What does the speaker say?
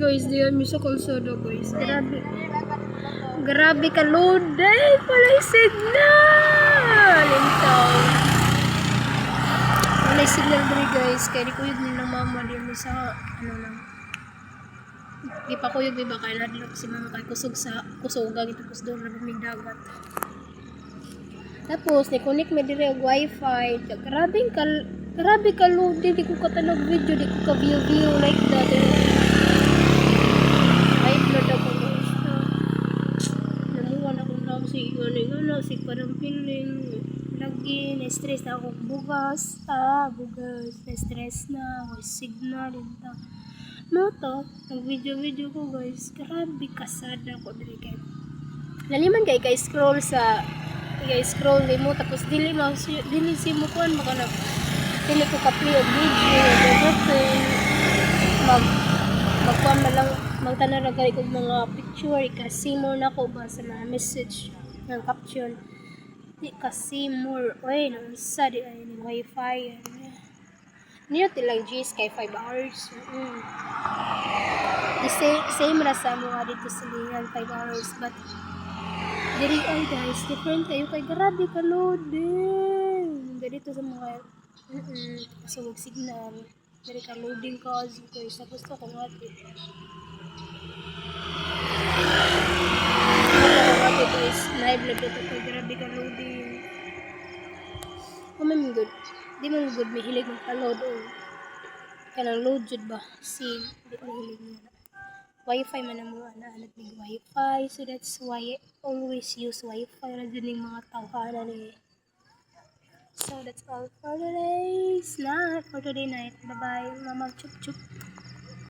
guys, diyan mi sa kalsada guys. Grabe. Grabe ka load. Ay, walay signal. Lintaw. Walay signal dali guys. Kaya di ko yun nilang mama din sa ano lang. Di pa ko yun diba kaya nadlok si mama kay kusog sa kusoga ito kus doon na may dagat. Tapos ni-connect mi dire og wifi. Grabe ka load. Di ko katanog video, di ko ka view like that. Ay, blood ako guys. Namuwan ako lang si si parang piling. Lagi, na-stress na ako. Bugas. Na-stress na. May signal. No to, nag-video ko guys. Grabe kasada ko dili kay. Laliman kay scroll sa scroll mo tapos dili mo kuan maka na dili ko ka-play og video everything magkuan na lang magtanan ra kay kog mga picture kasi mo na ko ba sa mga message ng caption di kasi more oy nang isa di ay ni wifi niyo tilang G's kay 5 hours same ra sa mga dito sa lingan 5 hours but diri ay guys, different kayo kay grabe ka loading. Dito sa mga kasawag signal. Diri ka loading ka guys. Sa gusto ko nga guys. Live dito kay grabe ka loading. Di man good may hilig magpa-load kanang load jud ba? Di ko hilig niya. Wi-Fi man ang mga anak big Wi-Fi, so that's why I always use Wi-Fi ra din yung mga tawhanan eh. So that's all for today's night, for today night. Bye bye, mama chup chup.